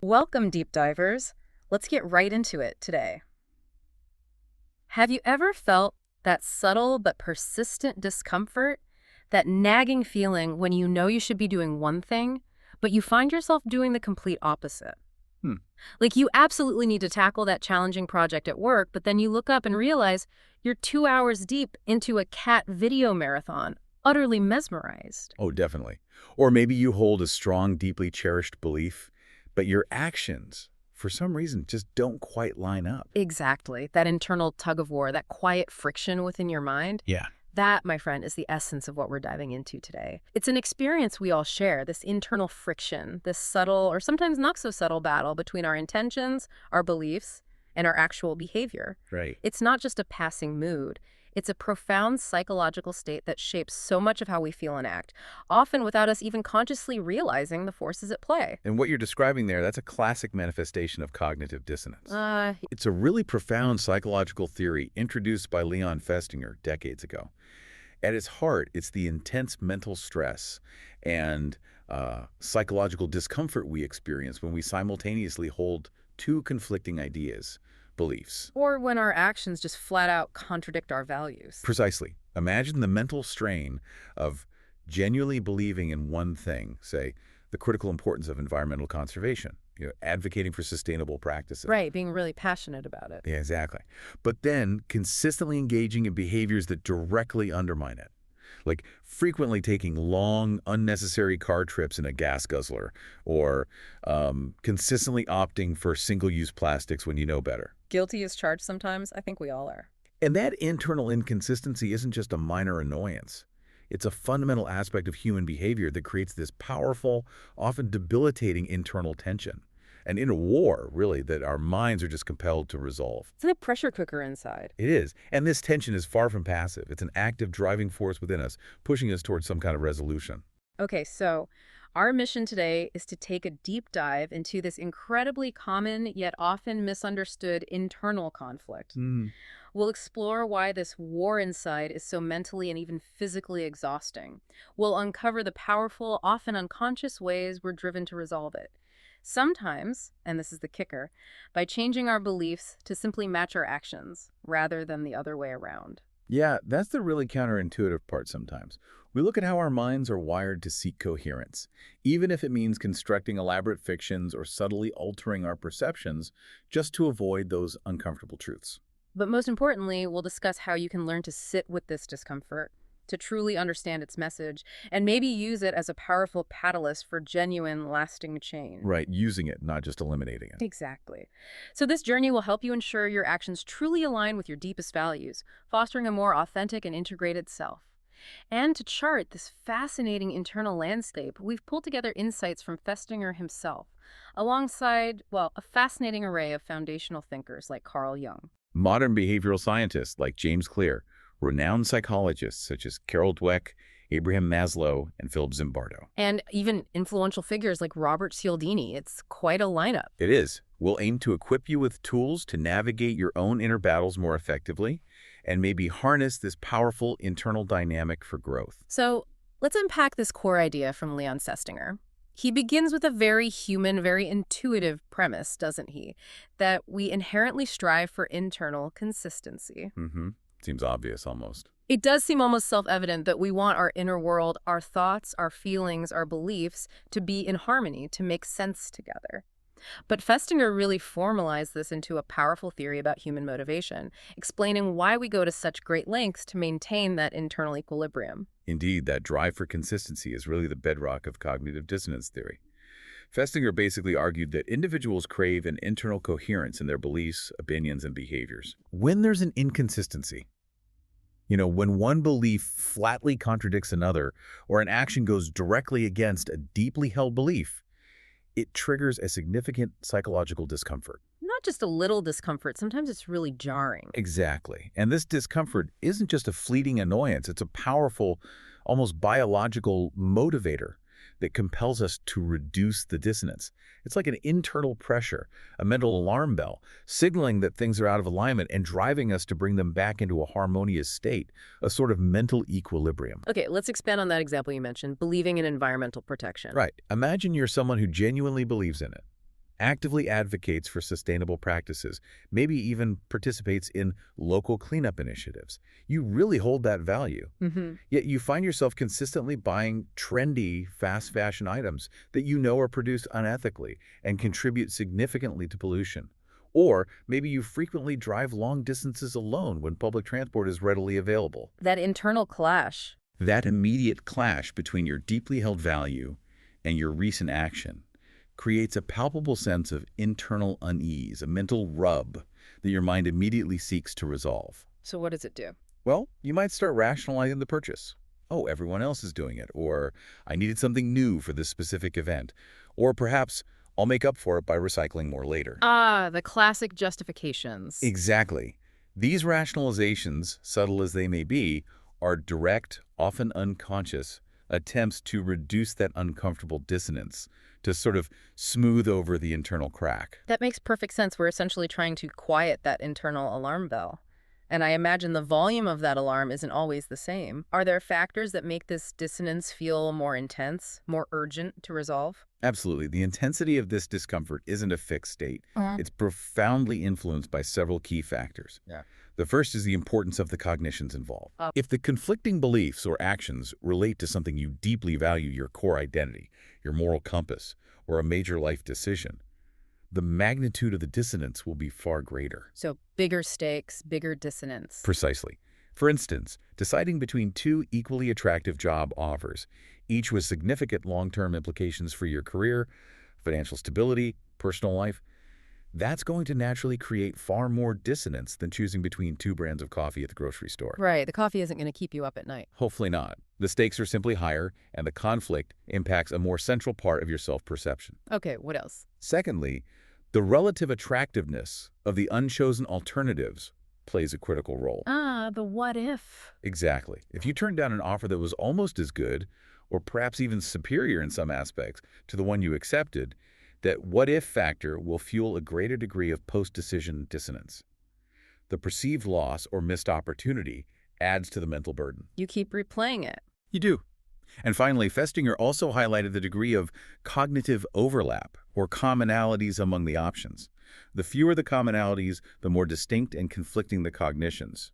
Welcome, deep divers. Let's get right into it today. Have you ever felt that subtle but persistent discomfort, that nagging feeling when you know you should be doing one thing, but you find yourself doing the complete opposite? Hmm. Like you absolutely need to tackle that challenging project at work, but then you look up and realize you're 2 hours deep into a cat video marathon, utterly mesmerized. Oh, definitely. Or maybe you hold a strong, deeply cherished belief, but your actions, for some reason, just don't quite line up. Exactly. That internal tug of war, that quiet friction within your mind. Yeah. That, my friend, is the essence of what we're diving into today. It's an experience we all share, this internal friction, this subtle or sometimes not so subtle battle between our intentions, our beliefs, and our actual behavior. Right. It's not just a passing mood. It's a profound psychological state that shapes so much of how we feel and act, often without us even consciously realizing the forces at play. And what you're describing there, that's a classic manifestation of cognitive dissonance. Uh, It's a really profound psychological theory introduced by Leon Festinger decades ago. At its heart, it's the intense mental stress and psychological discomfort we experience when we simultaneously hold two conflicting ideas, beliefs. or when our actions just flat out contradict our values. Precisely. Imagine the mental strain of genuinely believing in one thing, say, the critical importance of environmental conservation, advocating for sustainable practices. Right, being really passionate about it. Yeah, exactly. But then consistently engaging in behaviors that directly undermine it, like frequently taking long, unnecessary car trips in a gas guzzler, or consistently opting for single-use plastics when you know better. Guilty as charged sometimes? I think we all are. And that internal inconsistency isn't just a minor annoyance. It's a fundamental aspect of human behavior that creates this powerful, often debilitating internal tension. An inner war, really, that our minds are just compelled to resolve. It's like a pressure cooker inside. It is. And this tension is far from passive. It's an active driving force within us, pushing us towards some kind of resolution. Okay, so our mission today is to take a deep dive into this incredibly common yet often misunderstood internal conflict. Hmm. We'll explore why this war inside is so mentally and even physically exhausting. We'll uncover the powerful, often unconscious ways we're driven to resolve it. Sometimes, and this is the kicker, by changing our beliefs to simply match our actions rather than the other way around. Yeah, that's the really counterintuitive part sometimes. We look at how our minds are wired to seek coherence, even if it means constructing elaborate fictions or subtly altering our perceptions just to avoid those uncomfortable truths. But most importantly, we'll discuss how you can learn to sit with this discomfort, to truly understand its message, and maybe use it as a powerful catalyst for genuine, lasting change. Right, using it, not just eliminating it. Exactly. So this journey will help you ensure your actions truly align with your deepest values, fostering a more authentic and integrated self. And to chart this fascinating internal landscape, we've pulled together insights from Festinger himself, alongside, well, a fascinating array of foundational thinkers like Carl Jung. Modern behavioral scientists like James Clear, renowned psychologists such as Carol Dweck, Abraham Maslow, and Philip Zimbardo. And even influential figures like Robert Cialdini. It's quite a lineup. It is. We'll aim to equip you with tools to navigate your own inner battles more effectively and maybe harness this powerful internal dynamic for growth. So let's unpack this core idea from Leon Festinger. He begins with a very human, very intuitive premise, doesn't he? That we inherently strive for internal consistency. Mm-hmm. Seems obvious almost. It does seem almost self-evident that we want our inner world, our thoughts, our feelings, our beliefs to be in harmony, to make sense together. But Festinger really formalized this into a powerful theory about human motivation, explaining why we go to such great lengths to maintain that internal equilibrium. Indeed, that drive for consistency is really the bedrock of cognitive dissonance theory. Festinger basically argued that individuals crave an internal coherence in their beliefs, opinions, and behaviors. When there's an inconsistency, when one belief flatly contradicts another, or an action goes directly against a deeply held belief, it triggers a significant psychological discomfort. Not just a little discomfort, sometimes it's really jarring. Exactly. And this discomfort isn't just a fleeting annoyance, it's a powerful, almost biological motivator that compels us to reduce the dissonance. It's like an internal pressure, a mental alarm bell, signaling that things are out of alignment and driving us to bring them back into a harmonious state, a sort of mental equilibrium. Okay, let's expand on that example you mentioned, believing in environmental protection. Right. Imagine you're someone who genuinely believes in it. actively advocates for sustainable practices, maybe even participates in local cleanup initiatives. You really hold that value. Mm-hmm. Yet you find yourself consistently buying trendy, fast fashion items that you know are produced unethically and contribute significantly to pollution. Or maybe you frequently drive long distances alone when public transport is readily available. That internal clash. That immediate clash between your deeply held value and your recent action creates a palpable sense of internal unease, a mental rub that your mind immediately seeks to resolve. So what does it do? Well, you might start rationalizing the purchase. Oh, everyone else is doing it. Or I needed something new for this specific event. Or perhaps I'll make up for it by recycling more later. Ah, the classic justifications. Exactly. These rationalizations, subtle as they may be, are direct, often unconscious, attempts to reduce that uncomfortable dissonance, to sort of smooth over the internal crack. That makes perfect sense. We're essentially trying to quiet that internal alarm bell. And I imagine the volume of that alarm isn't always the same. Are there factors that make this dissonance feel more intense, more urgent to resolve? Absolutely. The intensity of this discomfort isn't a fixed state. It's profoundly influenced by several key factors. Yeah. The first is the importance of the cognitions involved. If the conflicting beliefs or actions relate to something you deeply value, your core identity, your moral compass, or a major life decision, the magnitude of the dissonance will be far greater. So bigger stakes, bigger dissonance. Precisely. For instance, deciding between two equally attractive job offers, each with significant long-term implications for your career, financial stability, personal life, that's going to naturally create far more dissonance than choosing between two brands of coffee at the grocery store. Right, the coffee isn't going to keep you up at night. Hopefully not. The stakes are simply higher, and the conflict impacts a more central part of your self-perception. Okay, what else? Secondly, the relative attractiveness of the unchosen alternatives plays a critical role. Ah, the what if. Exactly. If you turned down an offer that was almost as good, or perhaps even superior in some aspects, to the one you accepted, that what-if factor will fuel a greater degree of post-decision dissonance. The perceived loss or missed opportunity adds to the mental burden. You keep replaying it. You do. And finally, Festinger also highlighted the degree of cognitive overlap or commonalities among the options. The fewer the commonalities, the more distinct and conflicting the cognitions,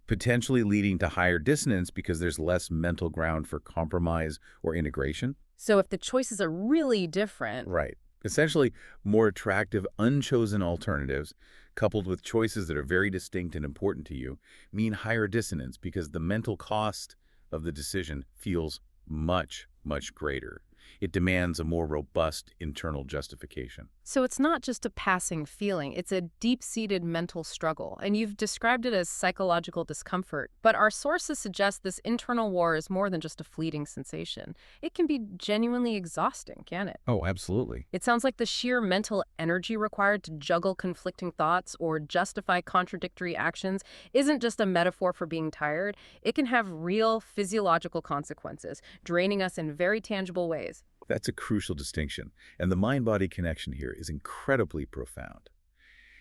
potentially leading to higher dissonance because there's less mental ground for compromise or integration. So if the choices are really different. Right. Essentially, more attractive, unchosen alternatives, coupled with choices that are very distinct and important to you, mean higher dissonance because the mental cost of the decision feels much, much greater. It demands a more robust internal justification. So it's not just a passing feeling, it's a deep-seated mental struggle, and you've described it as psychological discomfort. But our sources suggest this internal war is more than just a fleeting sensation. It can be genuinely exhausting, can it? Oh, absolutely. It sounds like the sheer mental energy required to juggle conflicting thoughts or justify contradictory actions isn't just a metaphor for being tired. It can have real physiological consequences, draining us in very tangible ways. That's a crucial distinction, and the mind-body connection here is incredibly profound.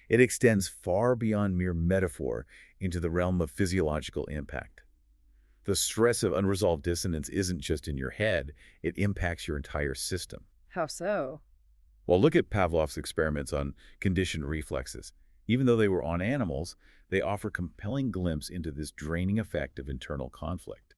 It extends far beyond mere metaphor into the realm of physiological impact. The stress of unresolved dissonance isn't just in your head, it impacts your entire system. How so? Well, look at Pavlov's experiments on conditioned reflexes. Even though they were on animals, they offer compelling glimpse into this draining effect of internal conflict.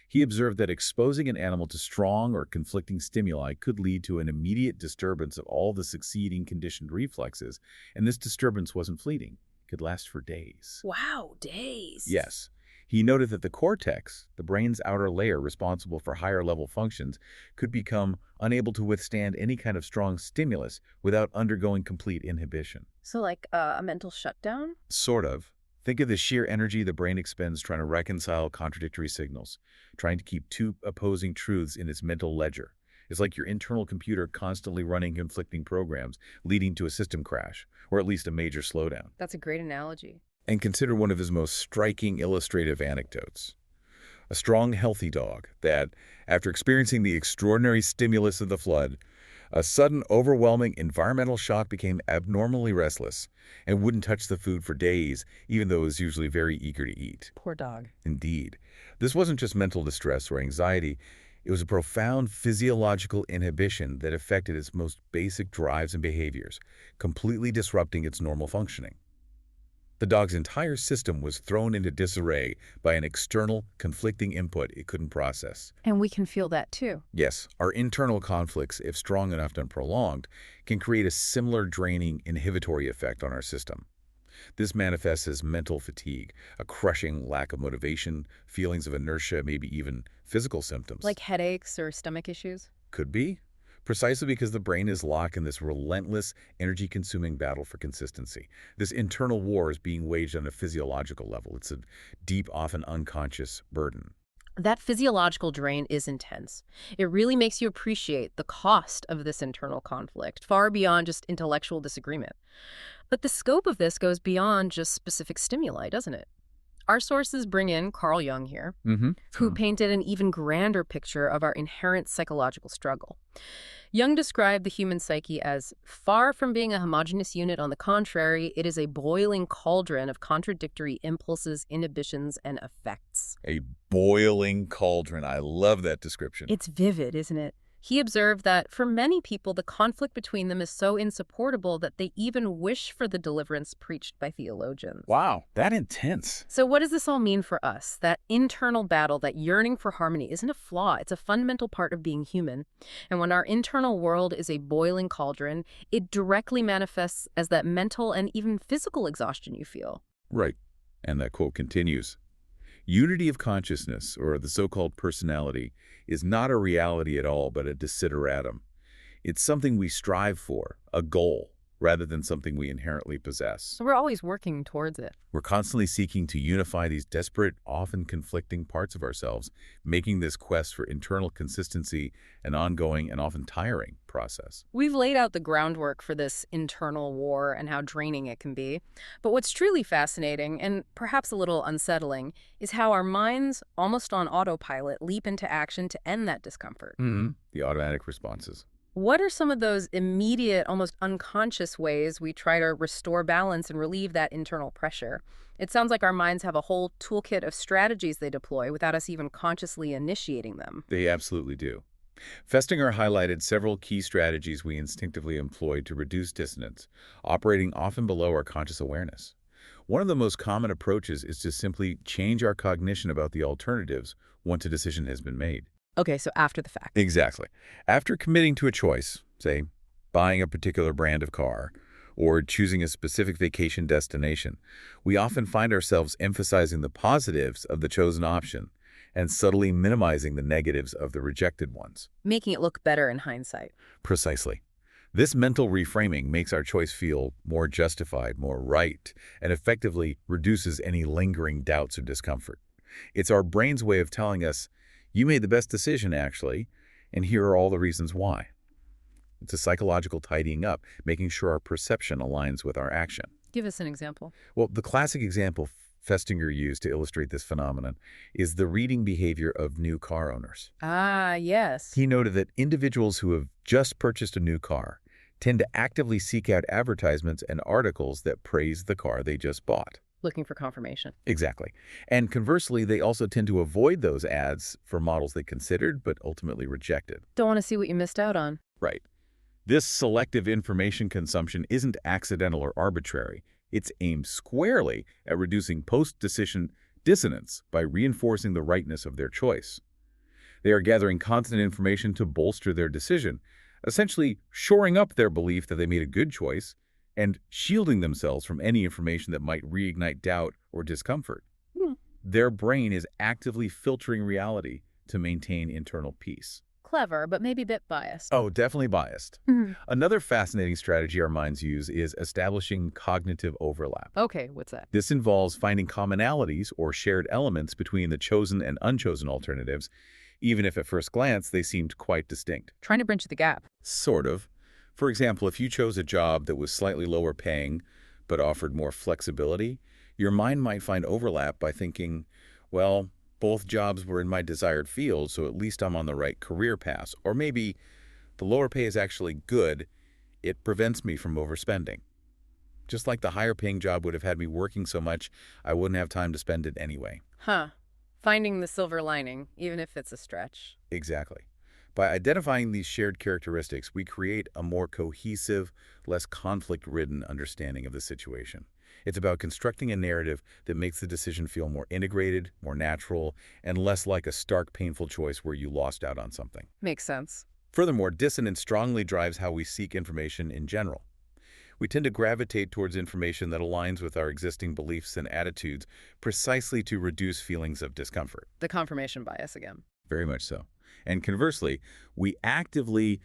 He observed that exposing an animal to strong or conflicting stimuli could lead to an immediate disturbance of all the succeeding conditioned reflexes, and this disturbance wasn't fleeting. It could last for days. Wow, days. Yes. He noted that the cortex, the brain's outer layer responsible for higher-level functions, could become unable to withstand any kind of strong stimulus without undergoing complete inhibition. So like a mental shutdown? Sort of. Think of the sheer energy the brain expends trying to reconcile contradictory signals, trying to keep two opposing truths in its mental ledger. It's like your internal computer constantly running conflicting programs, leading to a system crash, or at least a major slowdown. That's a great analogy. And consider one of his most striking illustrative anecdotes. A strong, healthy dog that, after experiencing the extraordinary stimulus of the flood, a sudden, overwhelming environmental shock became abnormally restless and wouldn't touch the food for days, even though it was usually very eager to eat. Poor dog. Indeed. This wasn't just mental distress or anxiety. It was a profound physiological inhibition that affected its most basic drives and behaviors, completely disrupting its normal functioning. The dog's entire system was thrown into disarray by an external, conflicting input it couldn't process. And we can feel that too. Yes, our internal conflicts, if strong enough and prolonged, can create a similar draining, inhibitory effect on our system. This manifests as mental fatigue, a crushing lack of motivation, feelings of inertia, maybe even physical symptoms. Like headaches or stomach issues? Could be. Precisely because the brain is locked in this relentless, energy-consuming battle for consistency. This internal war is being waged on a physiological level. It's a deep, often unconscious burden. That physiological drain is intense. It really makes you appreciate the cost of this internal conflict, far beyond just intellectual disagreement. But the scope of this goes beyond just specific stimuli, doesn't it? Our sources bring in Carl Jung here, who painted an even grander picture of our inherent psychological struggle. Jung described the human psyche as far from being a homogeneous unit. On the contrary, it is a boiling cauldron of contradictory impulses, inhibitions, and effects. A boiling cauldron. I love that description. It's vivid, isn't it? He observed that for many people, the conflict between them is so insupportable that they even wish for the deliverance preached by theologians. Wow, that intense. So what does this all mean for us? That internal battle, that yearning for harmony, isn't a flaw. It's a fundamental part of being human. And when our internal world is a boiling cauldron, it directly manifests as that mental and even physical exhaustion you feel. Right. And that quote continues. Unity of consciousness, or the so-called personality, is not a reality at all, but a desideratum. It's something we strive for, a goal, rather than something we inherently possess. So we're always working towards it. We're constantly seeking to unify these desperate, often conflicting parts of ourselves, making this quest for internal consistency an ongoing and often tiring process. We've laid out the groundwork for this internal war and how draining it can be. But what's truly fascinating, and perhaps a little unsettling, is how our minds, almost on autopilot, leap into action to end that discomfort. The automatic responses. What are some of those immediate, almost unconscious ways we try to restore balance and relieve that internal pressure? It sounds like our minds have a whole toolkit of strategies they deploy without us even consciously initiating them. They absolutely do. Festinger highlighted several key strategies we instinctively employ to reduce dissonance, operating often below our conscious awareness. One of the most common approaches is to simply change our cognition about the alternatives once a decision has been made. Okay, so after the fact. Exactly. After committing to a choice, say, buying a particular brand of car, or choosing a specific vacation destination, we often find ourselves emphasizing the positives of the chosen option and subtly minimizing the negatives of the rejected ones. Making it look better in hindsight. Precisely. This mental reframing makes our choice feel more justified, more right, and effectively reduces any lingering doubts or discomfort. It's our brain's way of telling us, you made the best decision, actually, and here are all the reasons why. It's a psychological tidying up, making sure our perception aligns with our action. Give us an example. Well, the classic example Festinger used to illustrate this phenomenon is the reading behavior of new car owners. Ah, yes. He noted that individuals who have just purchased a new car tend to actively seek out advertisements and articles that praise the car they just bought. Looking for confirmation. Exactly. And conversely, they also tend to avoid those ads for models they considered but ultimately rejected. Don't want to see what you missed out on. Right. This selective information consumption isn't accidental or arbitrary. It's aimed squarely at reducing post-decision dissonance by reinforcing the rightness of their choice. They are gathering constant information to bolster their decision, essentially shoring up their belief that they made a good choice and shielding themselves from any information that might reignite doubt or discomfort. Their brain is actively filtering reality to maintain internal peace. Clever, but maybe a bit biased. Oh, definitely biased. Another fascinating strategy our minds use is establishing cognitive overlap. Okay, what's that? This involves finding commonalities or shared elements between the chosen and unchosen alternatives, even if at first glance they seemed quite distinct. Trying to bridge the gap. Sort of. For example, if you chose a job that was slightly lower paying but offered more flexibility, your mind might find overlap by thinking, well, both jobs were in my desired field, so at least I'm on the right career path. Or maybe the lower pay is actually good, it prevents me from overspending. Just like the higher paying job would have had me working so much, I wouldn't have time to spend it anyway. Huh. Finding the silver lining, even if it's a stretch. Exactly. By identifying these shared characteristics, we create a more cohesive, less conflict-ridden understanding of the situation. It's about constructing a narrative that makes the decision feel more integrated, more natural, and less like a stark, painful choice where you lost out on something. Makes sense. Furthermore, dissonance strongly drives how we seek information in general. We tend to gravitate towards information that aligns with our existing beliefs and attitudes precisely to reduce feelings of discomfort. The confirmation bias again. Very much so. And conversely, we actively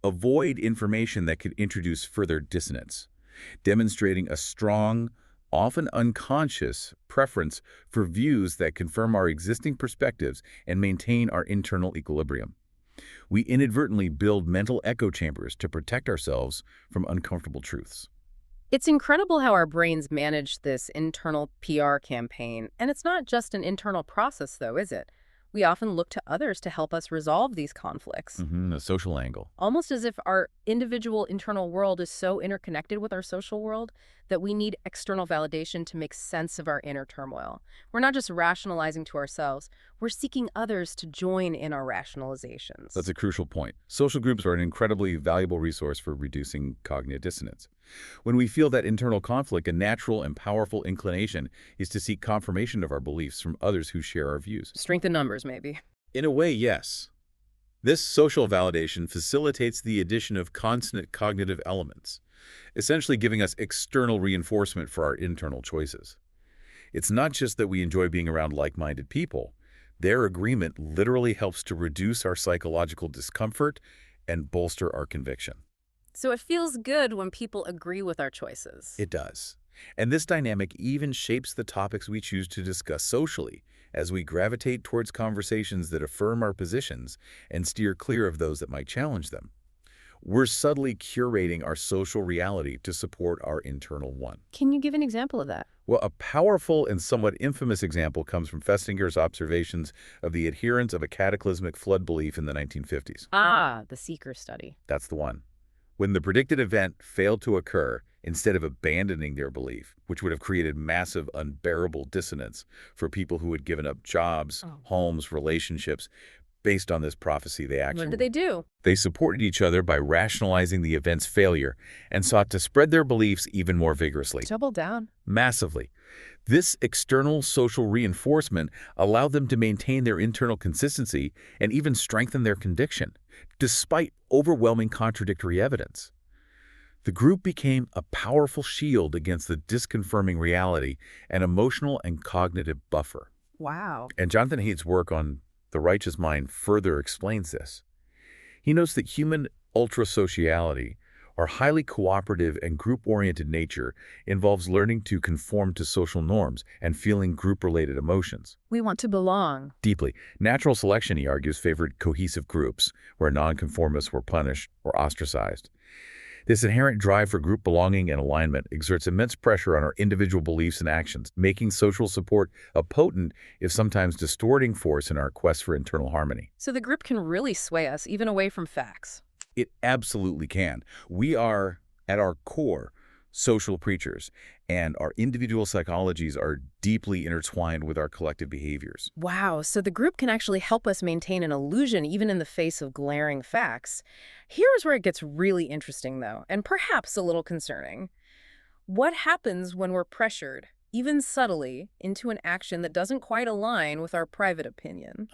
avoid information that could introduce further dissonance, demonstrating a strong, often unconscious preference for views that confirm our existing perspectives and maintain our internal equilibrium. We inadvertently build mental echo chambers to protect ourselves from uncomfortable truths. It's incredible how our brains manage this internal PR campaign. And it's not just an internal process, though, is it? We often look to others to help us resolve these conflicts. The social angle. Almost as if our individual internal world is so interconnected with our social world that we need external validation to make sense of our inner turmoil. We're not just rationalizing to ourselves, we're seeking others to join in our rationalizations. That's a crucial point. Social groups are an incredibly valuable resource for reducing cognitive dissonance. When we feel that internal conflict, a natural and powerful inclination is to seek confirmation of our beliefs from others who share our views. Strength in numbers, maybe. In a way, yes. This social validation facilitates the addition of consonant cognitive elements, essentially giving us external reinforcement for our internal choices. It's not just that we enjoy being around like-minded people. Their agreement literally helps to reduce our psychological discomfort and bolster our conviction. So it feels good when people agree with our choices. It does. And this dynamic even shapes the topics we choose to discuss socially, as we gravitate towards conversations that affirm our positions and steer clear of those that might challenge them. We're subtly curating our social reality to support our internal one. Can you give an example of that? Well, a powerful and somewhat infamous example comes from Festinger's observations of the adherents of a cataclysmic flood belief in the 1950s. The Seeker study. That's the one. When the predicted event failed to occur, instead of abandoning their belief, which would have created massive, unbearable dissonance for people who had given up jobs, homes, relationships, based on this prophecy, What did they do? They supported each other by rationalizing the event's failure and sought to spread their beliefs even more vigorously. Double down. Massively. This external social reinforcement allowed them to maintain their internal consistency and even strengthen their conviction, despite overwhelming contradictory evidence. The group became a powerful shield against the disconfirming reality, an emotional and cognitive buffer. Wow. And Jonathan Haidt's work on the righteous mind further explains this. He notes that human ultrasociality, our highly cooperative and group-oriented nature, involves learning to conform to social norms and feeling group-related emotions. We want to belong. Deeply. Natural selection, he argues, favored cohesive groups, where nonconformists were punished or ostracized. This inherent drive for group belonging and alignment exerts immense pressure on our individual beliefs and actions, making social support a potent, if sometimes distorting, force in our quest for internal harmony. So the group can really sway us, even away from facts. It absolutely can. We are, at our core, social creatures, and our individual psychologies are deeply intertwined with our collective behaviors. Wow, so the group can actually help us maintain an illusion even in the face of glaring facts. Here's where it gets really interesting, though, and perhaps a little concerning. What happens when we're pressured, even subtly, into an action that doesn't quite align with our private opinion?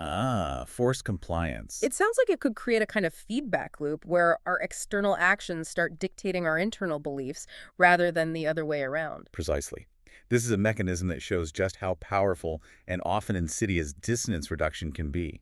Forced compliance. It sounds like it could create a kind of feedback loop where our external actions start dictating our internal beliefs rather than the other way around. Precisely. This is a mechanism that shows just how powerful and often insidious dissonance reduction can be.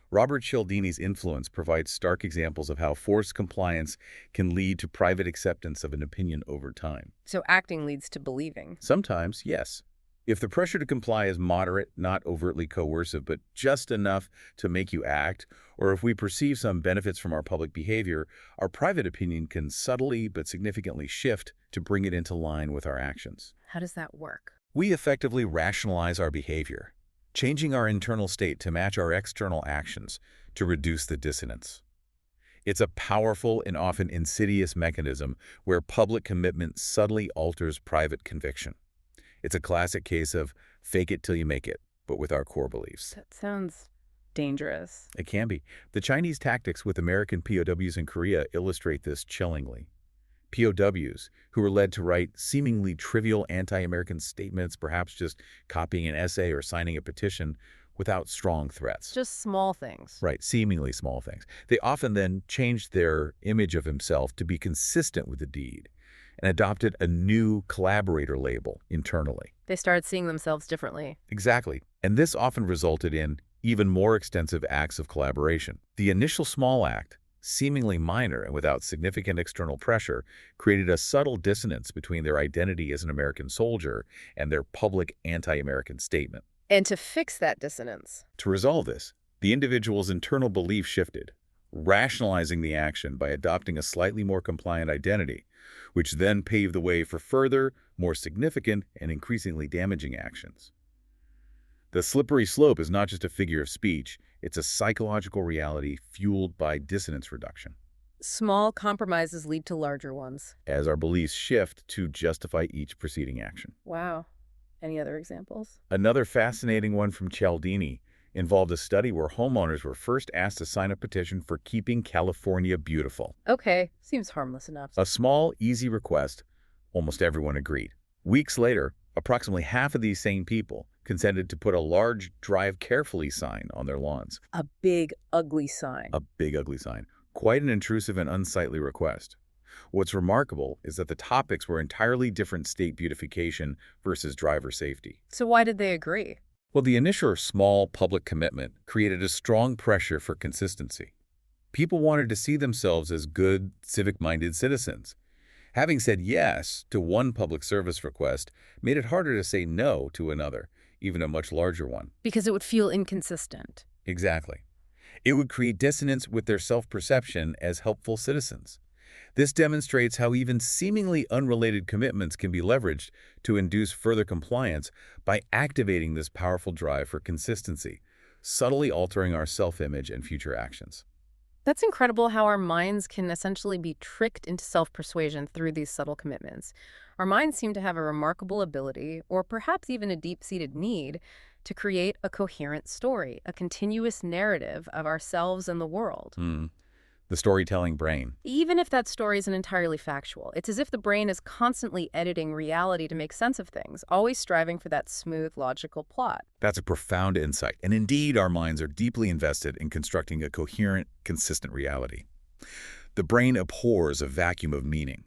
Robert Cialdini's influence provides stark examples of how forced compliance can lead to private acceptance of an opinion over time. So acting leads to believing. Sometimes, yes. If the pressure to comply is moderate, not overtly coercive, but just enough to make you act, or if we perceive some benefits from our public behavior, our private opinion can subtly but significantly shift to bring it into line with our actions. How does that work? We effectively rationalize our behavior, changing our internal state to match our external actions to reduce the dissonance. It's a powerful and often insidious mechanism where public commitment subtly alters private conviction. It's a classic case of fake it till you make it. but with our core beliefs. That sounds dangerous. It can be. The Chinese tactics with American POWs in Korea illustrate this chillingly. POWs, who were led to write seemingly trivial anti-American statements, perhaps just copying an essay or signing a petition, without strong threats. Just small things. Right, seemingly small things. They often then changed their image of himself to be consistent with the deed and adopted a new collaborator label internally. They started seeing themselves differently. Exactly. And this often resulted in even more extensive acts of collaboration. The initial small act, seemingly minor and without significant external pressure, created a subtle dissonance between their identity as an American soldier and their public anti-American statement. And to fix that dissonance. To resolve this, the individual's internal belief shifted, rationalizing the action by adopting a slightly more compliant identity, which then paved the way for further, more significant, and increasingly damaging actions. The slippery slope is not just a figure of speech, it's a psychological reality fueled by dissonance reduction. Small compromises lead to larger ones. As our beliefs shift to justify each preceding action. Wow. Any other examples? Another fascinating one from Cialdini involved a study where homeowners were first asked to sign a petition for keeping California beautiful. Okay, seems harmless enough. A small, easy request. Almost everyone agreed. Weeks later, approximately half of these same people consented to put a large "Drive Carefully" sign on their lawns. A big, ugly sign. A big, ugly sign. Quite an intrusive and unsightly request. What's remarkable is that the topics were entirely different: state beautification versus driver safety. So why did they agree? Well, the initial small public commitment created a strong pressure for consistency. People wanted to see themselves as good, civic-minded citizens. Having said yes to one public service request made it harder to say no to another, even a much larger one. Because it would feel inconsistent. Exactly. It would create dissonance with their self-perception as helpful citizens. This demonstrates how even seemingly unrelated commitments can be leveraged to induce further compliance by activating this powerful drive for consistency, subtly altering our self-image and future actions. That's incredible how our minds can essentially be tricked into self-persuasion through these subtle commitments. Our minds seem to have a remarkable ability, or perhaps even a deep-seated need, to create a coherent story, a continuous narrative of ourselves and the world. The storytelling brain. Even if that story isn't entirely factual, it's as if the brain is constantly editing reality to make sense of things, always striving for that smooth, logical plot. That's a profound insight. And indeed, our minds are deeply invested in constructing a coherent, consistent reality. The brain abhors a vacuum of meaning.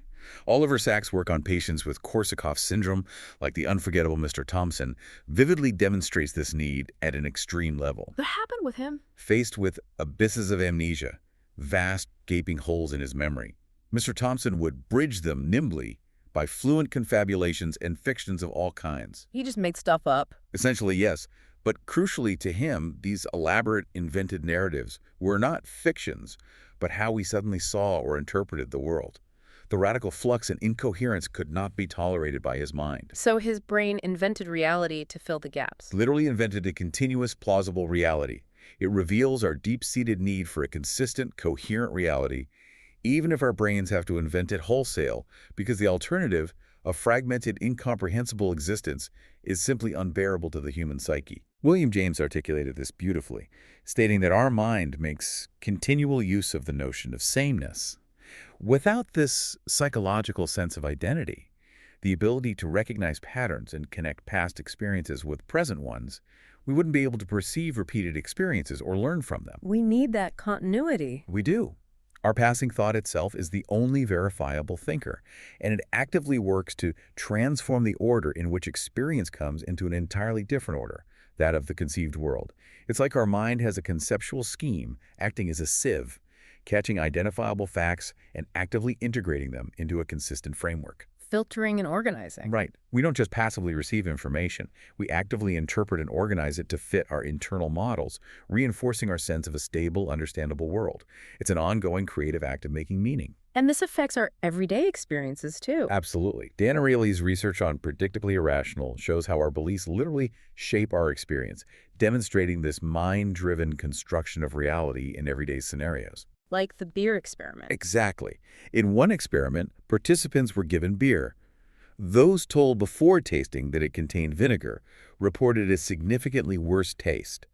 Oliver Sacks' work on patients with Korsakoff syndrome, like the unforgettable Mr. Thompson, vividly demonstrates this need at an extreme level. What happened with him? Faced with abysses of amnesia, vast, gaping holes in his memory, Mr. Thompson would bridge them nimbly by fluent confabulations and fictions of all kinds. He just made stuff up. Essentially, yes. But crucially to him, these elaborate, invented narratives were not fictions, but how we suddenly saw or interpreted the world. The radical flux and incoherence could not be tolerated by his mind. So his brain invented reality to fill the gaps. Literally invented a continuous, plausible reality. It reveals our deep-seated need for a consistent, coherent reality, even if our brains have to invent it wholesale, because the alternative, a fragmented, incomprehensible existence, is simply unbearable to the human psyche. William James articulated this beautifully, stating that our mind makes continual use of the notion of sameness. Without this psychological sense of identity, the ability to recognize patterns and connect past experiences with present ones, we wouldn't be able to perceive repeated experiences or learn from them. We need that continuity. We do. Our passing thought itself is the only verifiable thinker, and it actively works to transform the order in which experience comes into an entirely different order, that of the conceived world. It's like our mind has a conceptual scheme acting as a sieve, catching identifiable facts and actively integrating them into a consistent framework. Filtering and organizing. Right. We don't just passively receive information. We actively interpret and organize it to fit our internal models, reinforcing our sense of a stable, understandable world. It's an ongoing creative act of making meaning. And this affects our everyday experiences, too. Absolutely. Dan Ariely's research on Predictably Irrational shows how our beliefs literally shape our experience, demonstrating this mind-driven construction of reality in everyday scenarios. Like the beer experiment. Exactly. In one experiment, participants were given beer. Those told before tasting that it contained vinegar reported a significantly worse taste,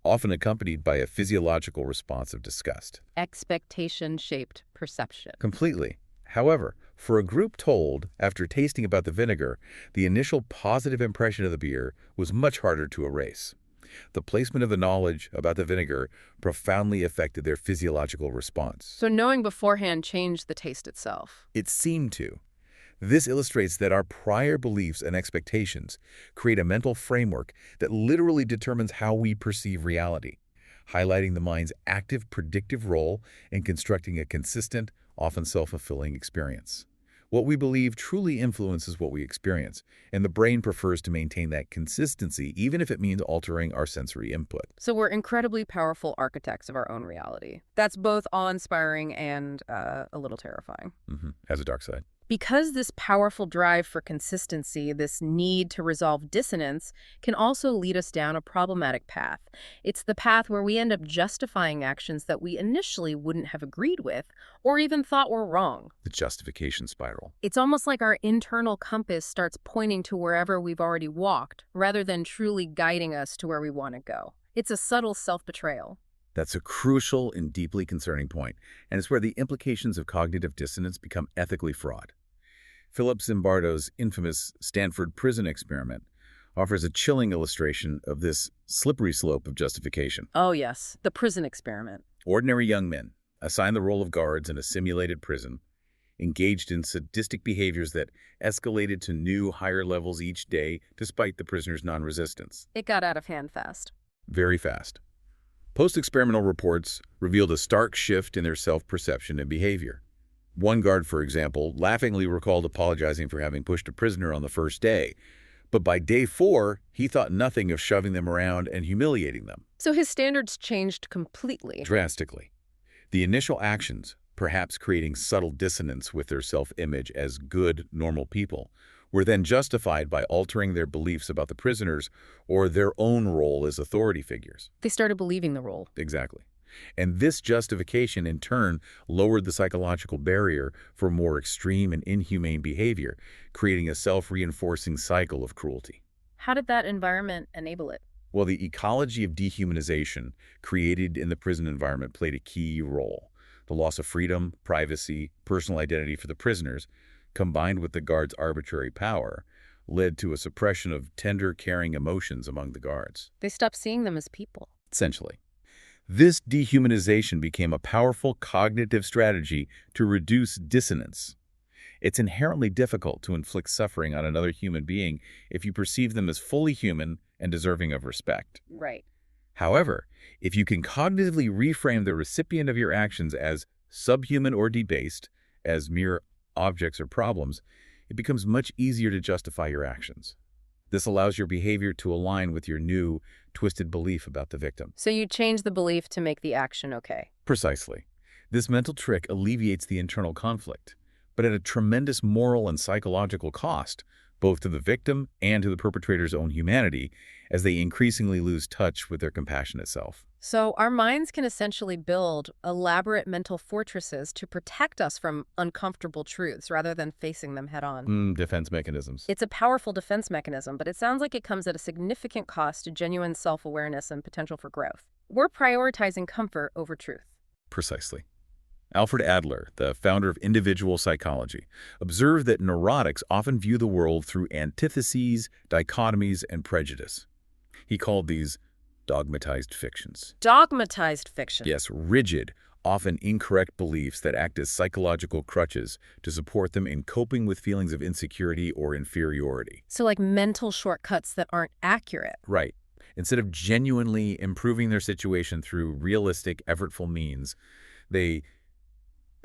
often accompanied by a physiological response of disgust. Expectation-shaped perception. Completely. However, for a group told, after tasting about the vinegar, the initial positive impression of the beer was much harder to erase. The placement of the knowledge about the vinegar profoundly affected their physiological response. So knowing beforehand changed the taste itself. It seemed to. This illustrates that our prior beliefs and expectations create a mental framework that literally determines how we perceive reality, highlighting the mind's active predictive role in constructing a consistent, often self-fulfilling experience. What we believe truly influences what we experience, and the brain prefers to maintain that consistency even if it means altering our sensory input. So we're incredibly powerful architects of our own reality. That's both awe-inspiring and a little terrifying. Has a dark side. Because this powerful drive for consistency, this need to resolve dissonance, can also lead us down a problematic path. It's the path where we end up justifying actions that we initially wouldn't have agreed with or even thought were wrong. The justification spiral. It's almost like our internal compass starts pointing to wherever we've already walked, rather than truly guiding us to where we want to go. It's a subtle self-betrayal. That's a crucial and deeply concerning point, and it's where the implications of cognitive dissonance become ethically fraught. Philip Zimbardo's infamous Stanford prison experiment offers a chilling illustration of this slippery slope of justification. Oh yes, the prison experiment. Ordinary young men, assigned the role of guards in a simulated prison, engaged in sadistic behaviors that escalated to new, higher levels each day despite the prisoner's non-resistance. It got out of hand fast. Very fast. Post-experimental reports revealed a stark shift in their self-perception and behavior. One guard, for example, laughingly recalled apologizing for having pushed a prisoner on the first day, but by day 4, he thought nothing of shoving them around and humiliating them. So his standards changed completely. Drastically. The initial actions, perhaps creating subtle dissonance with their self-image as good, normal people, were then justified by altering their beliefs about the prisoners or their own role as authority figures. They started believing the role. Exactly. And this justification, in turn, lowered the psychological barrier for more extreme and inhumane behavior, creating a self-reinforcing cycle of cruelty. How did that environment enable it? Well, the ecology of dehumanization created in the prison environment played a key role. The loss of freedom, privacy, personal identity for the prisoners, combined with the guards' arbitrary power, led to a suppression of tender, caring emotions among the guards. They stopped seeing them as people. Essentially. This dehumanization became a powerful cognitive strategy to reduce dissonance. It's inherently difficult to inflict suffering on another human being if you perceive them as fully human and deserving of respect. Right. However, if you can cognitively reframe the recipient of your actions as subhuman or debased, as mere objects or problems, it becomes much easier to justify your actions. This allows your behavior to align with your new, twisted belief about the victim. So you change the belief to make the action okay. Precisely. This mental trick alleviates the internal conflict, but at a tremendous moral and psychological cost, both to the victim and to the perpetrator's own humanity, as they increasingly lose touch with their compassionate self. So our minds can essentially build elaborate mental fortresses to protect us from uncomfortable truths rather than facing them head on. Defense mechanisms. It's a powerful defense mechanism, but it sounds like it comes at a significant cost to genuine self-awareness and potential for growth. We're prioritizing comfort over truth. Precisely. Alfred Adler, the founder of individual psychology, observed that neurotics often view the world through antitheses, dichotomies, and prejudice. He called these dogmatized fictions. Dogmatized fiction. Yes, rigid, often incorrect beliefs that act as psychological crutches to support them in coping with feelings of insecurity or inferiority. So like mental shortcuts that aren't accurate. Right. Instead of genuinely improving their situation through realistic, effortful means, they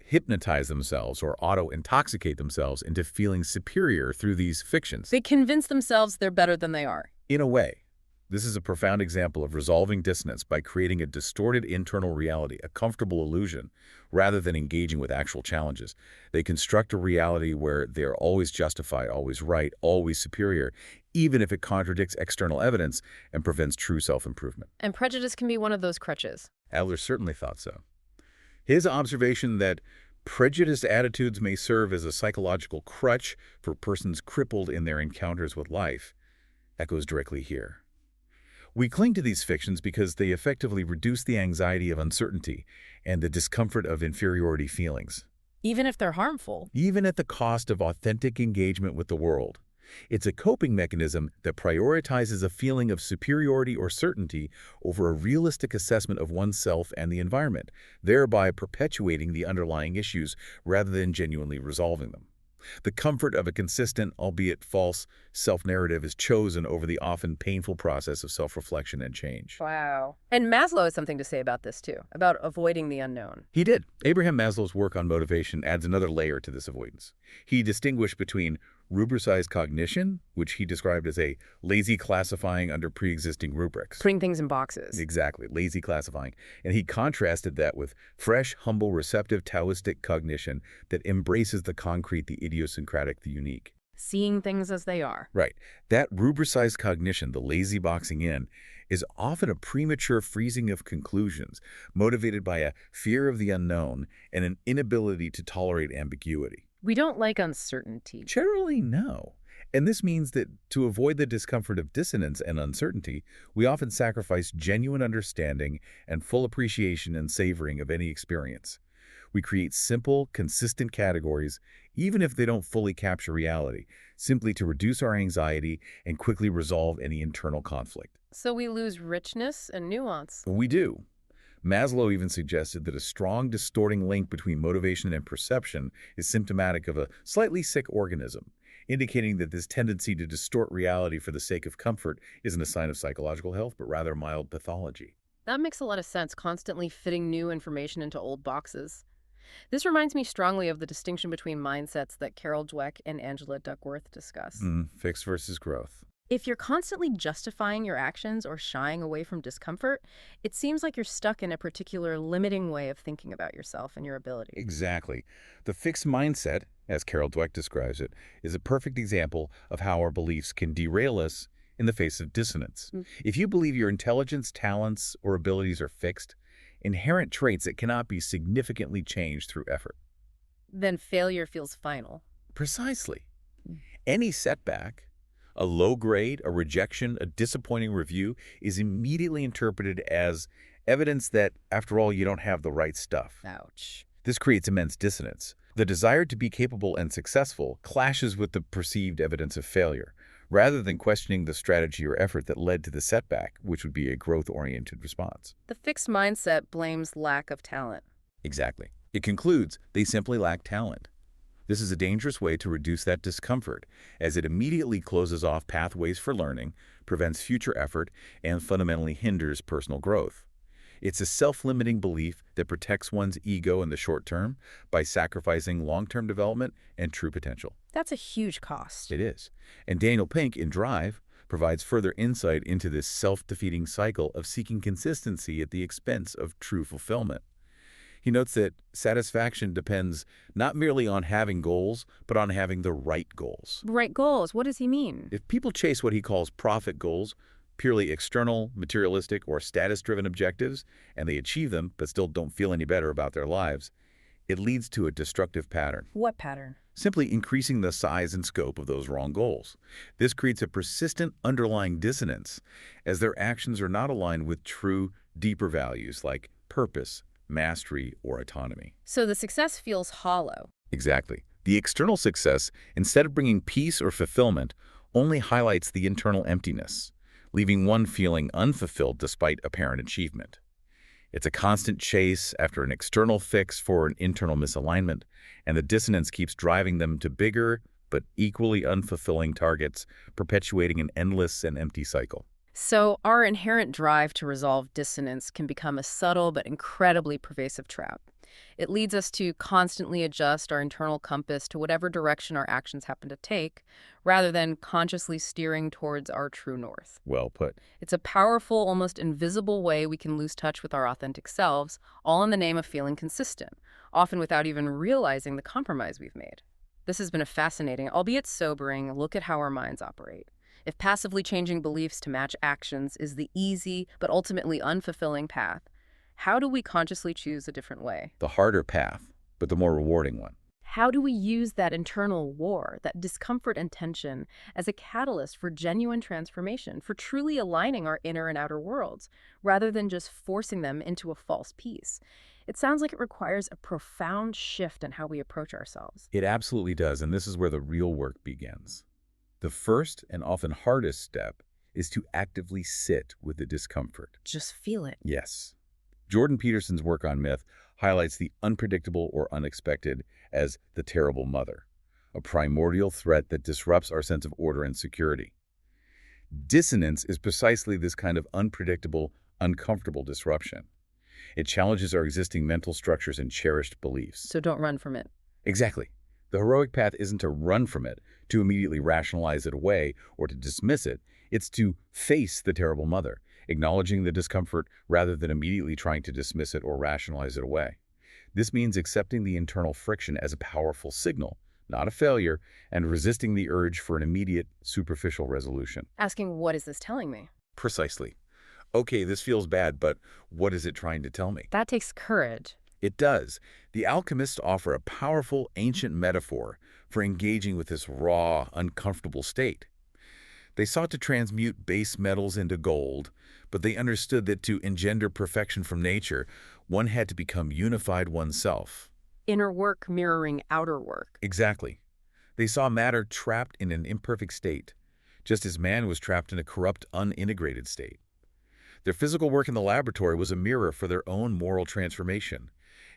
hypnotize themselves or auto-intoxicate themselves into feeling superior through these fictions. They convince themselves they're better than they are. In a way, this is a profound example of resolving dissonance by creating a distorted internal reality, a comfortable illusion, rather than engaging with actual challenges. They construct a reality where they're always justified, always right, always superior, even if it contradicts external evidence and prevents true self-improvement. And prejudice can be one of those crutches. Adler certainly thought so. His observation that Prejudiced attitudes may serve as a psychological crutch for persons crippled in their encounters with life. That goes directly here. We cling to these fictions because they effectively reduce the anxiety of uncertainty and the discomfort of inferiority feelings, Even if they're harmful. even at the cost of authentic engagement with the world. It's a coping mechanism that prioritizes a feeling of superiority or certainty over a realistic assessment of oneself and the environment, thereby perpetuating the underlying issues rather than genuinely resolving them. The comfort of a consistent, albeit false, self-narrative is chosen over the often painful process of self-reflection and change. Wow. And Maslow has something to say about this too, about avoiding the unknown. He did. Abraham Maslow's work on motivation adds another layer to this avoidance. He distinguished between rubricized cognition, which he described as a lazy classifying under pre-existing rubrics. Putting things in boxes. Exactly, lazy classifying. And he contrasted that with fresh, humble, receptive Taoistic cognition that embraces the concrete, the idiosyncratic, the unique. Seeing things as they are. Right. That rubricized cognition, the lazy boxing in, is often a premature freezing of conclusions, motivated by a fear of the unknown and an inability to tolerate ambiguity. We don't like uncertainty. Generally, no. And this means that to avoid the discomfort of dissonance and uncertainty, we often sacrifice genuine understanding and full appreciation and savoring of any experience. We create simple, consistent categories, even if they don't fully capture reality, simply to reduce our anxiety and quickly resolve any internal conflict. So we lose richness and nuance. We do. Maslow even suggested that a strong distorting link between motivation and perception is symptomatic of a slightly sick organism, indicating that this tendency to distort reality for the sake of comfort isn't a sign of psychological health, but rather mild pathology. That makes a lot of sense, constantly fitting new information into old boxes. This reminds me strongly of the distinction between mindsets that Carol Dweck and Angela Duckworth discuss. Fix versus growth. If you're constantly justifying your actions or shying away from discomfort, it seems like you're stuck in a particular limiting way of thinking about yourself and your ability. Exactly. The fixed mindset, as Carol Dweck describes it, is a perfect example of how our beliefs can derail us in the face of dissonance. If you believe your intelligence, talents, or abilities are fixed, inherent traits that cannot be significantly changed through effort. Then failure feels final. Precisely. Any setback, a low grade, a rejection, a disappointing review, is immediately interpreted as evidence that, after all, you don't have the right stuff. Ouch. This creates immense dissonance. The desire to be capable and successful clashes with the perceived evidence of failure, rather than questioning the strategy or effort that led to the setback, which would be a growth-oriented response. The fixed mindset blames lack of talent. Exactly. It concludes they simply lack talent. This is a dangerous way to reduce that discomfort, as it immediately closes off pathways for learning, prevents future effort, and fundamentally hinders personal growth. It's a self-limiting belief that protects one's ego in the short term by sacrificing long-term development and true potential. That's a huge cost. It is. And Daniel Pink, in Drive, provides further insight into this self-defeating cycle of seeking consistency at the expense of true fulfillment. He notes that satisfaction depends not merely on having goals, but on having the right goals. Right goals. What does he mean? If people chase what he calls profit goals, purely external, materialistic, or status-driven objectives, and they achieve them but still don't feel any better about their lives, it leads to a destructive pattern. What pattern? Simply increasing the size and scope of those wrong goals. This creates a persistent underlying dissonance, as their actions are not aligned with true, deeper values like purpose, mastery, or autonomy. So the success feels hollow. Exactly. The external success, instead of bringing peace or fulfillment, only highlights the internal emptiness, leaving one feeling unfulfilled despite apparent achievement. It's a constant chase after an external fix for an internal misalignment, and the dissonance keeps driving them to bigger but equally unfulfilling targets, perpetuating an endless and empty cycle. So our inherent drive to resolve dissonance can become a subtle but incredibly pervasive trap. It leads us to constantly adjust our internal compass to whatever direction our actions happen to take, rather than consciously steering towards our true north. Well put. It's a powerful, almost invisible way we can lose touch with our authentic selves, all in the name of feeling consistent, often without even realizing the compromise we've made. This has been a fascinating, albeit sobering, look at how our minds operate. If passively changing beliefs to match actions is the easy but ultimately unfulfilling path, how do we consciously choose a different way? The harder path, but the more rewarding one. How do we use that internal war, that discomfort and tension, as a catalyst for genuine transformation, for truly aligning our inner and outer worlds, rather than just forcing them into a false peace? It sounds like it requires a profound shift in how we approach ourselves. It absolutely does, and this is where the real work begins. The first and often hardest step is to actively sit with the discomfort. Just feel it. Yes. Jordan Peterson's work on myth highlights the unpredictable or unexpected as the terrible mother, a primordial threat that disrupts our sense of order and security. Dissonance is precisely this kind of unpredictable, uncomfortable disruption. It challenges our existing mental structures and cherished beliefs. So don't run from it. Exactly. The heroic path isn't to run from it, to immediately rationalize it away, or to dismiss it. It's to face the terrible mother, acknowledging the discomfort rather than immediately trying to dismiss it or rationalize it away. This means accepting the internal friction as a powerful signal, not a failure, and resisting the urge for an immediate, superficial resolution. Asking, what is this telling me? Precisely. Okay, this feels bad, but what is it trying to tell me? That takes courage. It does. The alchemists offer a powerful, ancient metaphor for engaging with this raw, uncomfortable state. They sought to transmute base metals into gold, but they understood that to engender perfection from nature, one had to become unified oneself. Inner work mirroring outer work. Exactly. They saw matter trapped in an imperfect state, just as man was trapped in a corrupt, unintegrated state. Their physical work in the laboratory was a mirror for their own moral transformation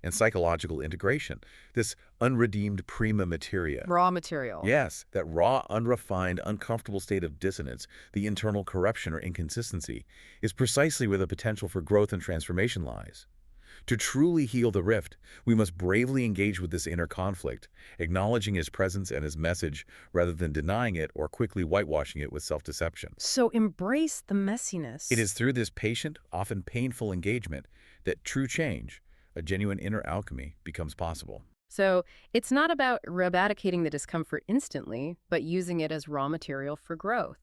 and psychological integration, this unredeemed prima materia. Raw material. Yes, that raw, unrefined, uncomfortable state of dissonance, the internal corruption or inconsistency, is precisely where the potential for growth and transformation lies. To truly heal the rift, we must bravely engage with this inner conflict, acknowledging his presence and his message rather than denying it or quickly whitewashing it with self-deception. So embrace the messiness. It is through this patient, often painful engagement that true change, a genuine inner alchemy, becomes possible. So it's not about eradicating the discomfort instantly, but using it as raw material for growth.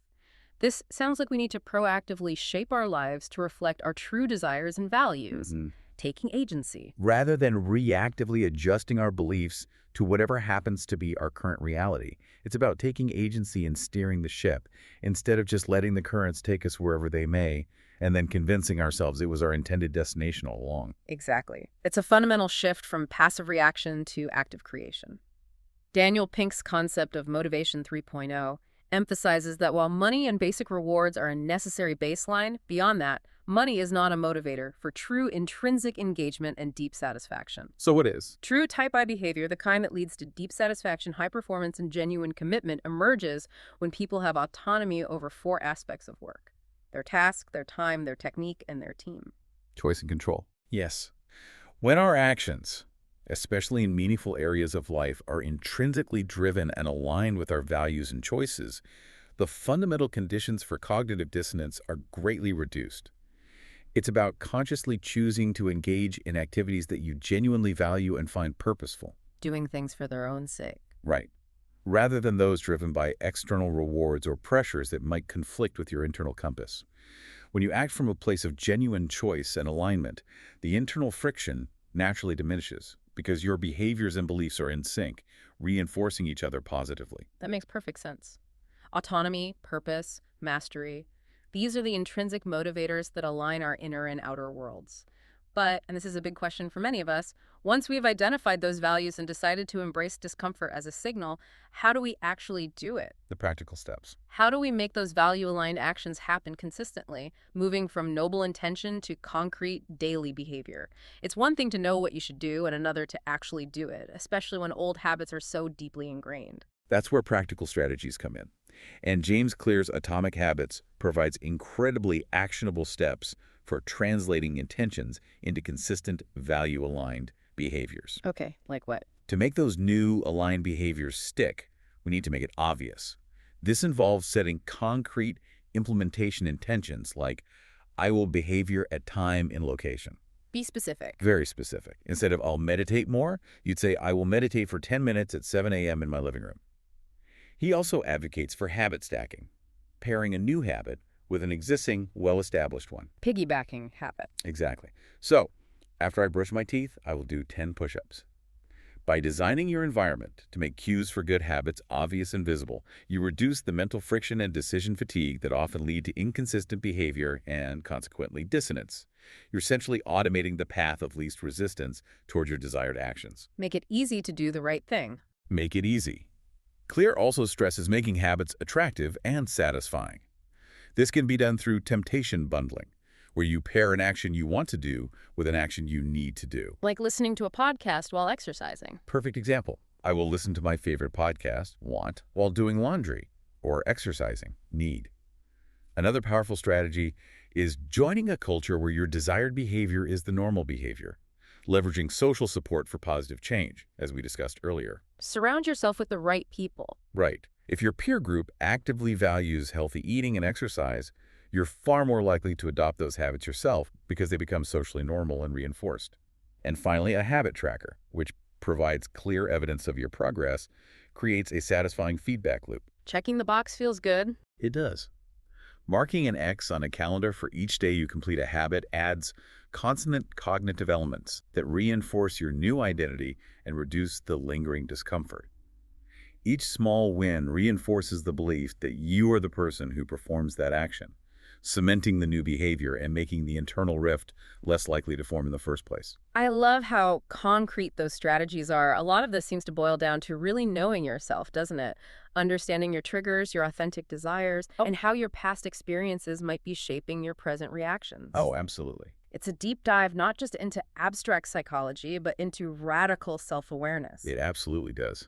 This sounds like we need to proactively shape our lives to reflect our true desires and values, taking agency. Rather than reactively adjusting our beliefs to whatever happens to be our current reality, it's about taking agency and steering the ship, instead of just letting the currents take us wherever they may, and then convincing ourselves it was our intended destination all along. Exactly. It's a fundamental shift from passive reaction to active creation. Daniel Pink's concept of Motivation 3.0 emphasizes that while money and basic rewards are a necessary baseline, beyond that, money is not a motivator for true intrinsic engagement and deep satisfaction. So what is? True type I behavior, the kind that leads to deep satisfaction, high performance, and genuine commitment, emerges when people have autonomy over four aspects of work: their task, their time, their technique, and their team. Choice and control. Yes. When our actions, especially in meaningful areas of life, are intrinsically driven and aligned with our values and choices, the fundamental conditions for cognitive dissonance are greatly reduced. It's about consciously choosing to engage in activities that you genuinely value and find purposeful. Doing things for their own sake. Right. Rather than those driven by external rewards or pressures that might conflict with your internal compass. When you act from a place of genuine choice and alignment, the internal friction naturally diminishes because your behaviors and beliefs are in sync, reinforcing each other positively. That makes perfect sense. Autonomy, purpose, mastery. These are the intrinsic motivators that align our inner and outer worlds. But, and this is a big question for many of us, once we've identified those values and decided to embrace discomfort as a signal, how do we actually do it? The practical steps. How do we make those value-aligned actions happen consistently, moving from noble intention to concrete daily behavior? It's one thing to know what you should do and another to actually do it, especially when old habits are so deeply ingrained. That's where practical strategies come in. And James Clear's Atomic Habits provides incredibly actionable steps for translating intentions into consistent, value-aligned behaviors. Okay, like what? To make those new aligned behaviors stick, we need to make it obvious. This involves setting concrete implementation intentions like, I will behavior at time and location. Be specific. Very specific. Instead of I'll meditate more, you'd say I will meditate for 10 minutes at 7 a.m. in my living room. He also advocates for habit stacking, pairing a new habit with an existing, well-established one. Piggybacking habit. Exactly. So, after I brush my teeth, I will do 10 push-ups. By designing your environment to make cues for good habits obvious and visible, you reduce the mental friction and decision fatigue that often lead to inconsistent behavior and, consequently, dissonance. You're essentially automating the path of least resistance toward your desired actions. Make it easy to do the right thing. Make it easy. Clear also stresses making habits attractive and satisfying. This can be done through temptation bundling, where you pair an action you want to do with an action you need to do. Like listening to a podcast while exercising. Perfect example. I will listen to my favorite podcast, want, while doing laundry or exercising, need. Another powerful strategy is joining a culture where your desired behavior is the normal behavior, leveraging social support for positive change, as we discussed earlier. Surround yourself with the right people. Right. If your peer group actively values healthy eating and exercise, you're far more likely to adopt those habits yourself because they become socially normal and reinforced. And finally, a habit tracker, which provides clear evidence of your progress, creates a satisfying feedback loop. Checking the box feels good. It does. Marking an X on a calendar for each day you complete a habit adds consonant cognitive elements that reinforce your new identity and reduce the lingering discomfort. Each small win reinforces the belief that you are the person who performs that action, cementing the new behavior and making the internal rift less likely to form in the first place. I love how concrete those strategies are. A lot of this seems to boil down to really knowing yourself, doesn't it? Understanding your triggers, your authentic desires, and how your past experiences might be shaping your present reactions. Oh, absolutely. It's a deep dive not just into abstract psychology, but into radical self-awareness. It absolutely does.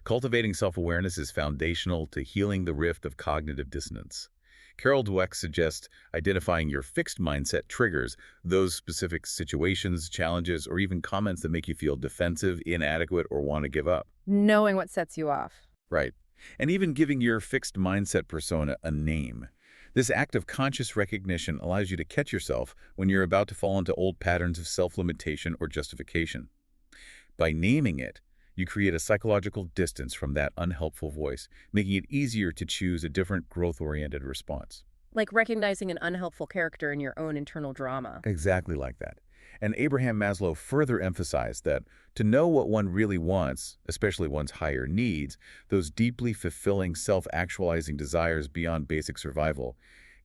Cultivating self-awareness is foundational to healing the rift of cognitive dissonance. Carol Dweck suggests identifying your fixed mindset triggers, those specific situations, challenges, or even comments that make you feel defensive, inadequate, or want to give up. Knowing what sets you off. Right. And even giving your fixed mindset persona a name. This act of conscious recognition allows you to catch yourself when you're about to fall into old patterns of self-limitation or justification. By naming it, you create a psychological distance from that unhelpful voice, making it easier to choose a different growth-oriented response. Like recognizing an unhelpful character in your own internal drama. Exactly like that. And Abraham Maslow further emphasized that to know what one really wants, especially one's higher needs, those deeply fulfilling self-actualizing desires beyond basic survival,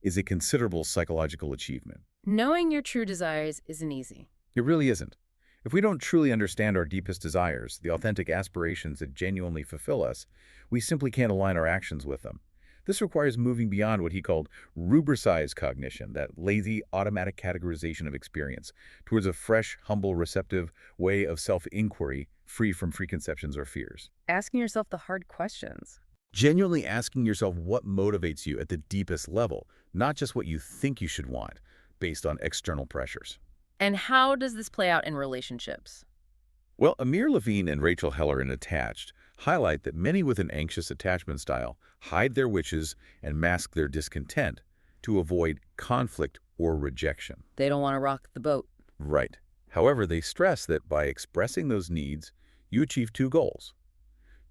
is a considerable psychological achievement. Knowing your true desires isn't easy. It really isn't. If we don't truly understand our deepest desires, the authentic aspirations that genuinely fulfill us, we simply can't align our actions with them. This requires moving beyond what he called rubricized cognition, that lazy, automatic categorization of experience, towards a fresh, humble, receptive way of self-inquiry, free from preconceptions or fears. Asking yourself the hard questions. Genuinely asking yourself what motivates you at the deepest level, not just what you think you should want, based on external pressures. And how does this play out in relationships? Well, Amir Levine and Rachel Heller in Attached highlight that many with an anxious attachment style hide their wishes and mask their discontent to avoid conflict or rejection. They don't want to rock the boat. Right. However, they stress that by expressing those needs, you achieve two goals.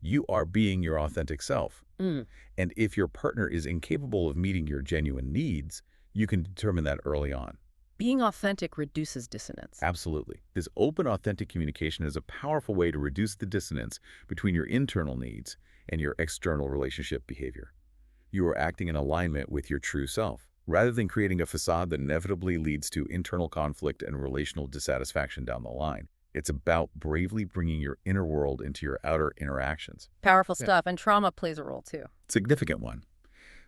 You are being your authentic self. And if your partner is incapable of meeting your genuine needs, you can determine that early on. Being authentic reduces dissonance. Absolutely. This open, authentic communication is a powerful way to reduce the dissonance between your internal needs and your external relationship behavior. You are acting in alignment with your true self, rather than creating a facade that inevitably leads to internal conflict and relational dissatisfaction down the line. It's about bravely bringing your inner world into your outer interactions. Powerful stuff, and trauma plays a role too. Significant one.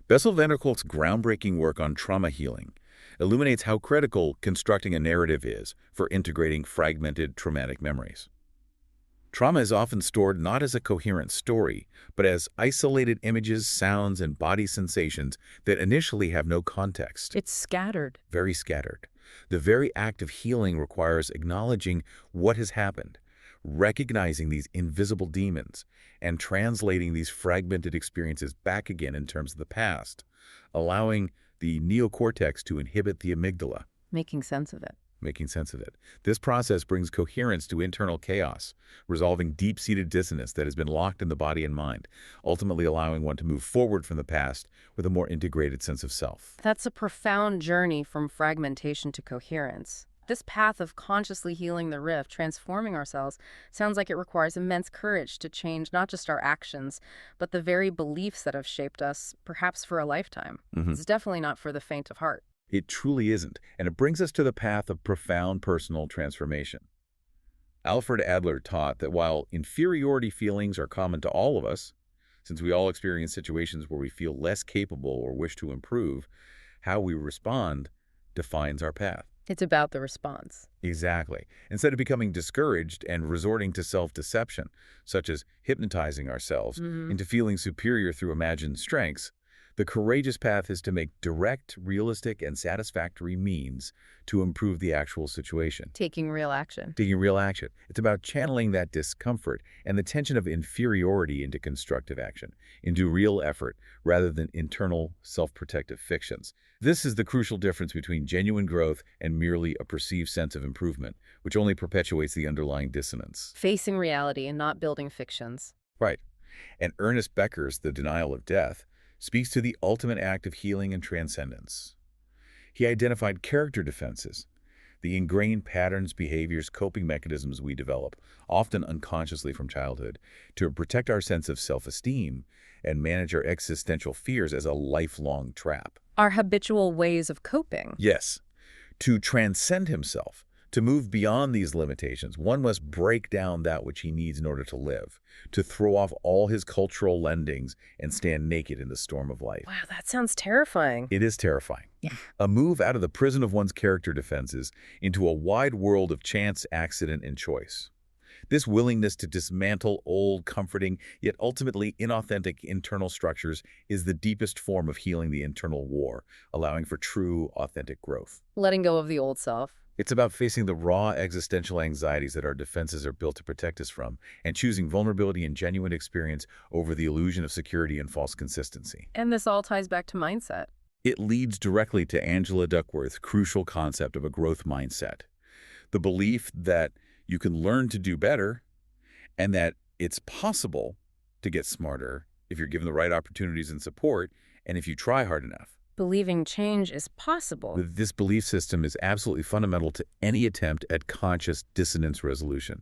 Bessel van der Kolk's groundbreaking work on trauma healing illuminates how critical constructing a narrative is for integrating fragmented traumatic memories. Trauma is often stored not as a coherent story, but as isolated images, sounds, and body sensations that initially have no context. It's scattered. Very scattered. The very act of healing requires acknowledging what has happened, recognizing these invisible demons, and translating these fragmented experiences back again in terms of the past, allowing the neocortex to inhibit the amygdala. Making sense of it. Making sense of it. This process brings coherence to internal chaos, resolving deep-seated dissonance that has been locked in the body and mind, ultimately allowing one to move forward from the past with a more integrated sense of self. That's a profound journey from fragmentation to coherence. This path of consciously healing the rift, transforming ourselves, sounds like it requires immense courage to change not just our actions, but the very beliefs that have shaped us, perhaps for a lifetime. Mhm. It's definitely not for the faint of heart. It truly isn't, and it brings us to the path of profound personal transformation. Alfred Adler taught that while inferiority feelings are common to all of us, since we all experience situations where we feel less capable or wish to improve, how we respond defines our path. It's about the response. Exactly. Instead of becoming discouraged and resorting to self-deception, such as hypnotizing ourselves Hmm. into feeling superior through imagined strengths, the courageous path is to make direct, realistic, and satisfactory means to improve the actual situation. Taking real action. Taking real action. It's about channeling that discomfort and the tension of inferiority into constructive action, into real effort, rather than internal self-protective fictions. This is the crucial difference between genuine growth and merely a perceived sense of improvement, which only perpetuates the underlying dissonance. Facing reality and not building fictions. Right. And Ernest Becker's The Denial of Death speaks to the ultimate act of healing and transcendence. He identified character defenses, the ingrained patterns, behaviors, coping mechanisms we develop, often unconsciously from childhood, to protect our sense of self-esteem and manage our existential fears as a lifelong trap. Our habitual ways of coping. Yes, to transcend himself, to move beyond these limitations, one must break down that which he needs in order to live, to throw off all his cultural lendings and stand naked in the storm of life. Wow, that sounds terrifying. It is terrifying. Yeah. A move out of the prison of one's character defenses into a wide world of chance, accident, and choice. This willingness to dismantle old, comforting, yet ultimately inauthentic internal structures is the deepest form of healing the internal war, allowing for true, authentic growth. Letting go of the old self. It's about facing the raw existential anxieties that our defenses are built to protect us from, and choosing vulnerability and genuine experience over the illusion of security and false consistency. And this all ties back to mindset. It leads directly to Angela Duckworth's crucial concept of a growth mindset. The belief that you can learn to do better and that it's possible to get smarter if you're given the right opportunities and support and if you try hard enough. Believing change is possible. This belief system is absolutely fundamental to any attempt at conscious dissonance resolution.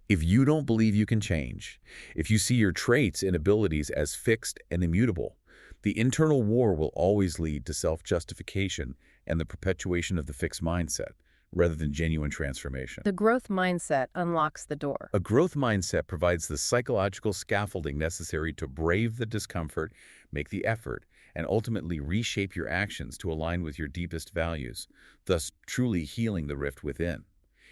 If you don't believe you can change, if you see your traits and abilities as fixed and immutable, the internal war will always lead to self-justification and the perpetuation of the fixed mindset, rather than genuine transformation. The growth mindset unlocks the door. A growth mindset provides the psychological scaffolding necessary to brave the discomfort, make the effort, and ultimately reshape your actions to align with your deepest values, thus truly healing the rift within.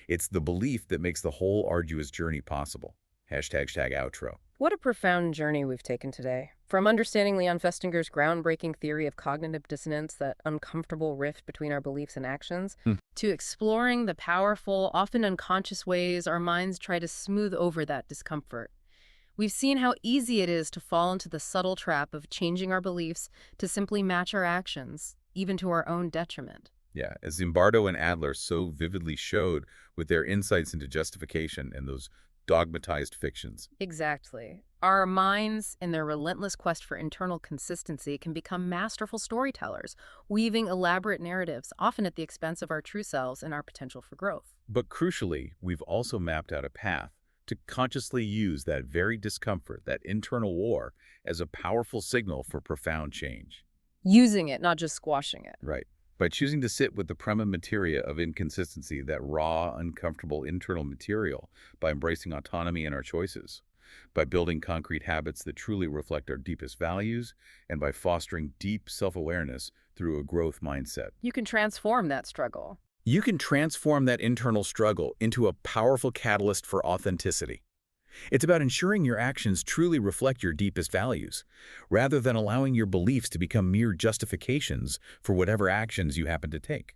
It's the belief that makes the whole arduous journey possible. #outro. What a profound journey we've taken today. From understanding Leon Festinger's groundbreaking theory of cognitive dissonance, that uncomfortable rift between our beliefs and actions, to exploring the powerful, often unconscious ways our minds try to smooth over that discomfort. We've seen how easy it is to fall into the subtle trap of changing our beliefs to simply match our actions, even to our own detriment. Yeah, as Zimbardo and Adler so vividly showed with their insights into justification and those dogmatized fictions. Exactly. Our minds, in their relentless quest for internal consistency, can become masterful storytellers, weaving elaborate narratives, often at the expense of our true selves and our potential for growth. But crucially, we've also mapped out a path to consciously use that very discomfort, that internal war, as a powerful signal for profound change. Using it, not just squashing it. Right. By choosing to sit with the prima materia of inconsistency, that raw, uncomfortable internal material, by embracing autonomy in our choices, by building concrete habits that truly reflect our deepest values, and by fostering deep self-awareness through a growth mindset. You can transform that struggle. You can transform that internal struggle into a powerful catalyst for authenticity. It's about ensuring your actions truly reflect your deepest values, rather than allowing your beliefs to become mere justifications for whatever actions you happen to take.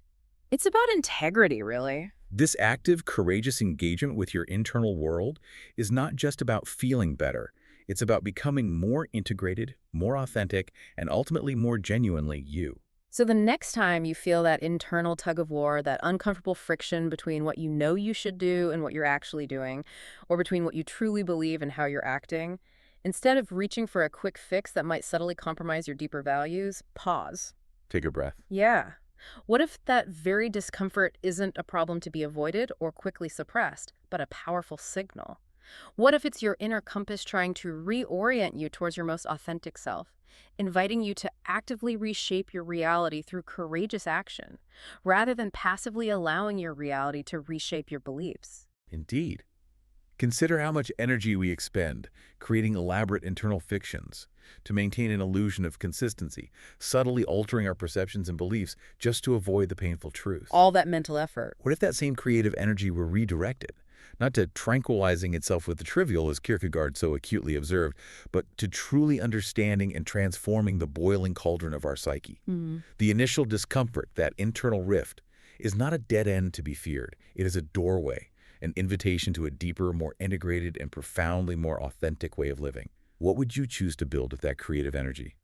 It's about integrity, really. This active, courageous engagement with your internal world is not just about feeling better. It's about becoming more integrated, more authentic, and ultimately more genuinely you. So the next time you feel that internal tug of war, that uncomfortable friction between what you know you should do and what you're actually doing, or between what you truly believe and how you're acting, instead of reaching for a quick fix that might subtly compromise your deeper values, pause. Take a breath. Yeah. What if that very discomfort isn't a problem to be avoided or quickly suppressed, but a powerful signal? What if it's your inner compass trying to reorient you towards your most authentic self, inviting you to actively reshape your reality through courageous action, rather than passively allowing your reality to reshape your beliefs? Indeed. Consider how much energy we expend creating elaborate internal fictions to maintain an illusion of consistency, subtly altering our perceptions and beliefs just to avoid the painful truth. All that mental effort. What if that same creative energy were redirected? Not to tranquilizing itself with the trivial, as Kierkegaard so acutely observed, but to truly understanding and transforming the boiling cauldron of our psyche. The initial discomfort, that internal rift, is not a dead end to be feared. It is a doorway, an invitation to a deeper, more integrated, and profoundly more authentic way of living. What would you choose to build with that creative energy?